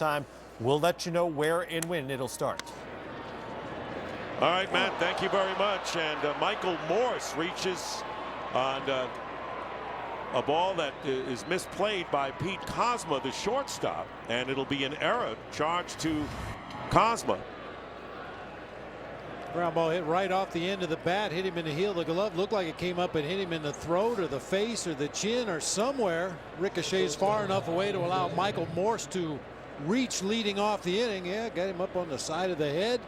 time. We'll let you know where and when it'll start. All right, Matt, thank you very much. And Michael Morse reaches on a ball that is misplayed by Pete Kozma, the shortstop, and it'll be an error charged to Kozma. Ground ball hit right off the end of the bat, hit him in the heel of the glove. Looked like it came up and hit him in the throat or the face or the chin or somewhere. Ricochets far enough away to allow Michael Morse to reach leading off the inning. Yeah, got him up on the side of the head.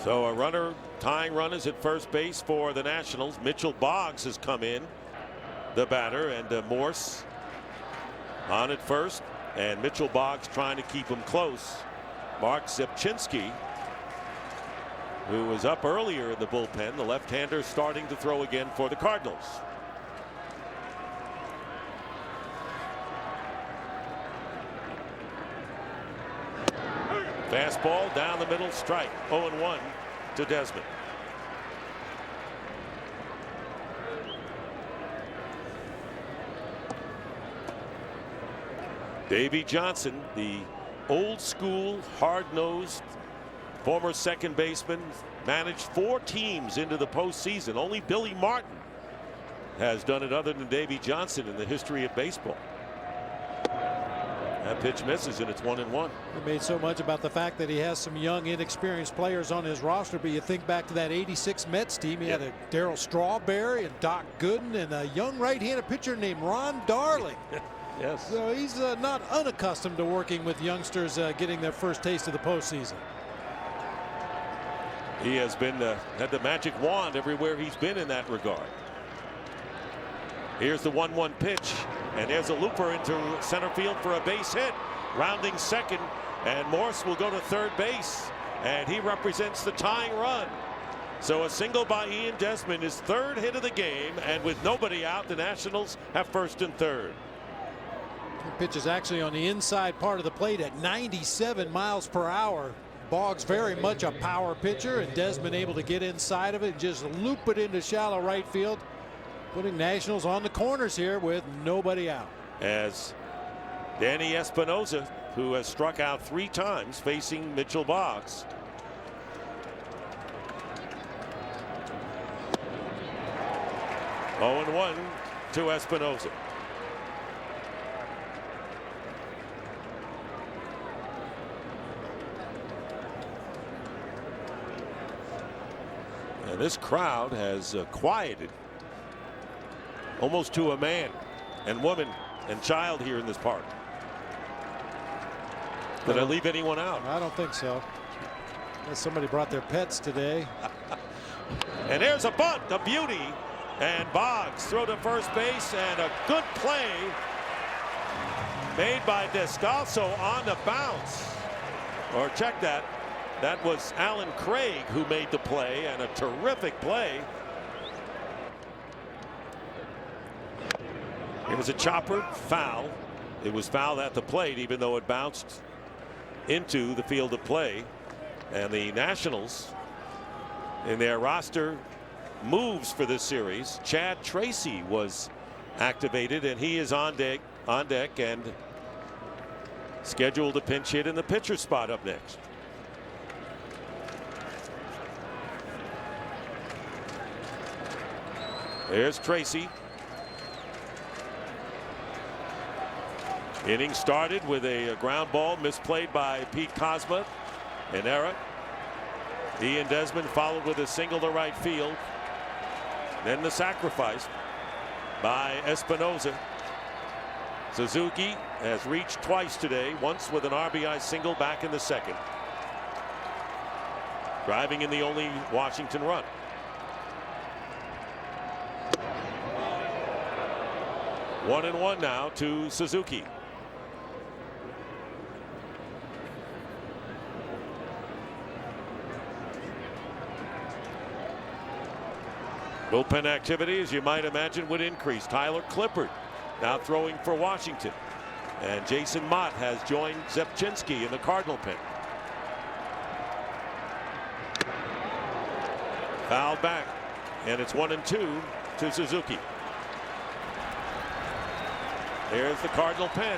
So a runner, tying runners at first base for the Nationals. Mitchell Boggs has come in, the batter, and Morse on at first, and Mitchell Boggs trying to keep him close. Mark Zepchinski, who was up earlier in the bullpen, the left-hander, starting to throw again for the Cardinals. Fastball down the middle, strike. 0-1 to Desmond. Davey Johnson, the old school, hard-nosed former second baseman, managed 4 teams into the postseason. Only Billy Martin has done it other than Davey Johnson in the history of baseball. That pitch misses, and it's 1-1. He made so much about the fact that he has some young, inexperienced players on his roster, but you think back to that '86 Mets team. He had a Darryl Strawberry and Doc Gooden and a young right-handed pitcher named Ron Darling. Yes. So he's not unaccustomed to working with youngsters getting their first taste of the postseason. He has been had the magic wand everywhere he's been in that regard. Here's the 1-1 pitch, and there's a looper into center field for a base hit. Rounding second, and Morse will go to third base, and he represents the tying run. So a single by Ian Desmond, his 3rd hit of the game, and with nobody out, the Nationals have first and third. The pitch is actually on the inside part of the plate at 97 miles per hour. Boggs very much a power pitcher, and Desmond able to get inside of it and just loop it into shallow right field, putting Nationals on the corners here with nobody out. As Danny Espinosa, who has struck out 3 times, facing Mitchell Boggs. Oh, 0-1 to Espinosa. And this crowd has quieted almost to a man and woman and child here in this park. Did I leave anyone out? I don't think so. Unless somebody brought their pets today. And there's a bunt, a beauty, and Boggs throw to first base, and a good play made by Descalso on the bounce. Or check that. That was Alan Craig who made the play, and a terrific play. It was a chopper, foul. It was foul at the plate, even though it bounced into the field of play. And the Nationals, in their roster moves for this series, Chad Tracy was activated, and he is on deck and scheduled to pinch hit in the pitcher spot up next. There's Tracy. Inning started with a ground ball misplayed by Pete Kozma, an error. Ian Desmond followed with a single to right field. Then the sacrifice by Espinosa. Suzuki has reached twice today, once with an RBI single back in the 2nd. Driving in the only Washington run. One and one now to Suzuki. Bullpen activity, as you might imagine, would increase. Tyler Clippard now throwing for Washington. And Jason Mott has joined Zepchinski in the Cardinal pen. Fouled back, and it's 1-2 to Suzuki. There's the Cardinal pen.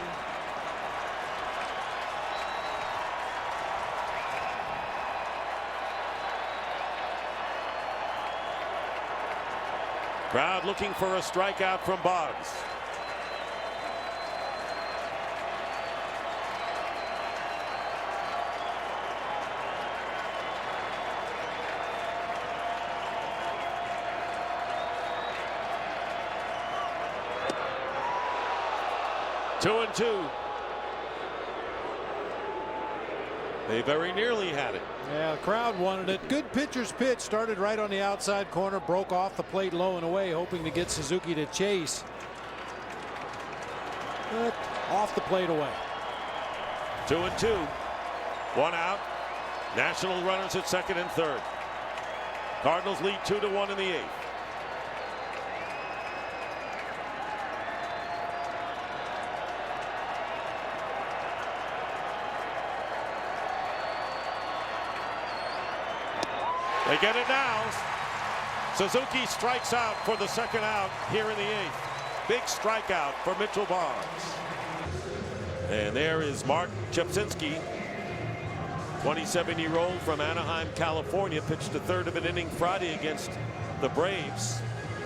Crowd looking for a strikeout from Boggs. Two and two. They very nearly had it. Yeah, the crowd wanted it. Good pitcher's pitch. Started right on the outside corner, broke off the plate low and away, hoping to get Suzuki to chase. But off the plate away. 2-2. One out. National runners at second and third. Cardinals lead 2-1 in the eighth. They get it now. Suzuki strikes out for the second out here in the eighth. Big strikeout for Mitchell Boggs. And there is Mark Chepsinski, 27-year-old from Anaheim, California, pitched a third of an inning Friday against the Braves,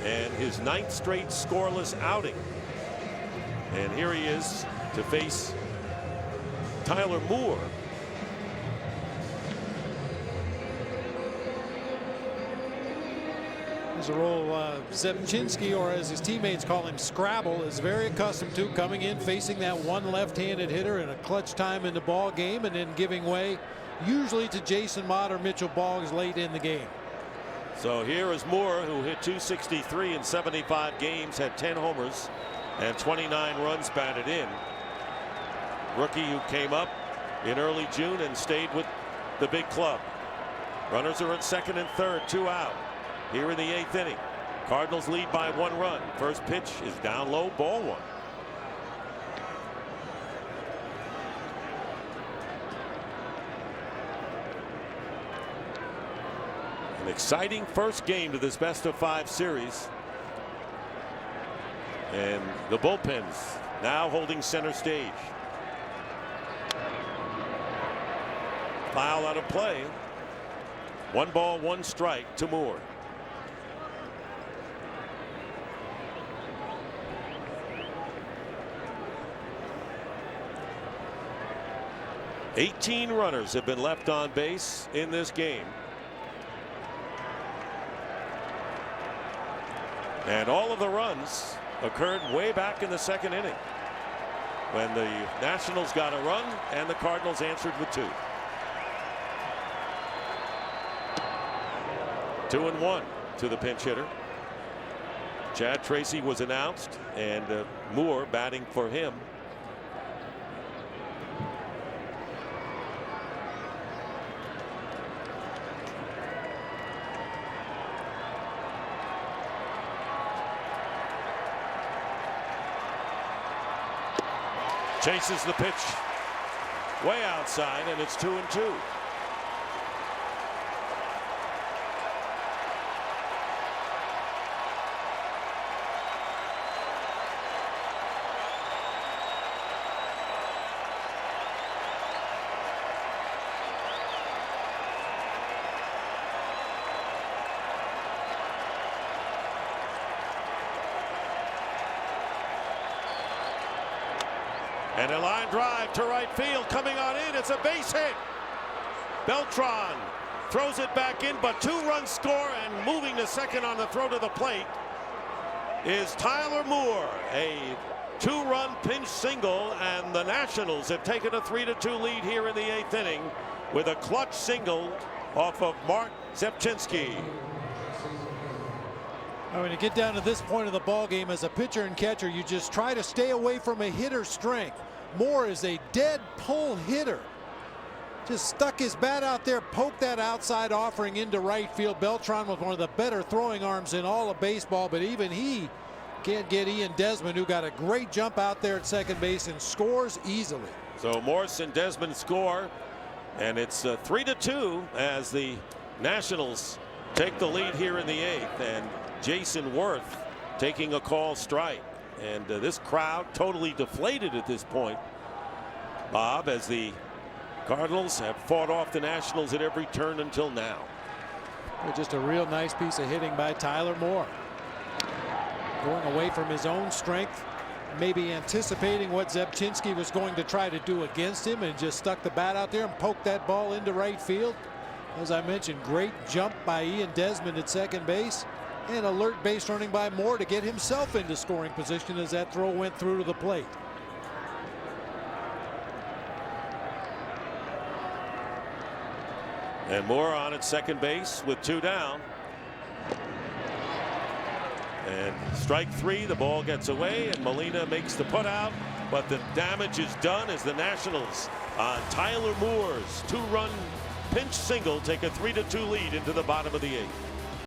and his ninth straight scoreless outing. And here he is to face Tyler Moore. A role Zepchinski, or as his teammates call him, Scrabble, is very accustomed to, coming in facing that one left-handed hitter in a clutch time in the ball game and then giving way usually to Jason Mott or Mitchell Boggs late in the game. So here is Moore, who hit .263 in 75 games, had 10 homers and 29 runs batted in. Rookie who came up in early June and stayed with the big club. Runners are at second and third, 2 out. Here in the eighth inning, Cardinals lead by 1 run. First pitch is down low, ball 1. An exciting first game to this best-of-5 series. And the bullpens now holding center stage. Foul out of play. 1 ball, 1 strike to Moore. $18 runners have been left on base in this game. And all of the runs occurred way back in the second inning, when the Nationals got a run and the Cardinals answered with 2. 2-1 to the pinch hitter. Chad Tracy was announced, and Moore batting for him. Chases the pitch way outside, and it's 2-2. And a line drive to right field coming on in. It's a base hit. Beltran throws it back in, but 2-run score, and moving to second on the throw to the plate is Tyler Moore. A 2-run pinch single, and the Nationals have taken a 3-2 lead here in the eighth inning with a clutch single off of Mark Zepchinski. When you get down to this point of the ball game, as a pitcher and catcher, you just try to stay away from a hitter's strength. Moore is a dead pull hitter. Just stuck his bat out there, poked that outside offering into right field. Beltran with one of the better throwing arms in all of baseball, but even he can't get Ian Desmond, who got a great jump out there at second base and scores easily. So Morse and Desmond score, and it's 3-2 as the Nationals take the lead here in the eighth, and Jason Worth taking a call strike. And this crowd totally deflated at this point, Bob, as the Cardinals have fought off the Nationals at every turn until now. Just a real nice piece of hitting by Tyler Moore. going away from his own strength, maybe anticipating what Zebchinski was going to try to do against him, and just stuck the bat out there and poked that ball into right field. As I mentioned, great jump by Ian Desmond at second base, and alert base running by Moore to get himself into scoring position as that throw went through to the plate. And Moore on at second base with 2 down. And strike 3, the ball gets away, and Molina makes the put out, but the damage is done as the Nationals on Tyler Moore's 2-run pinch single take a 3-2 lead into the bottom of the 8th.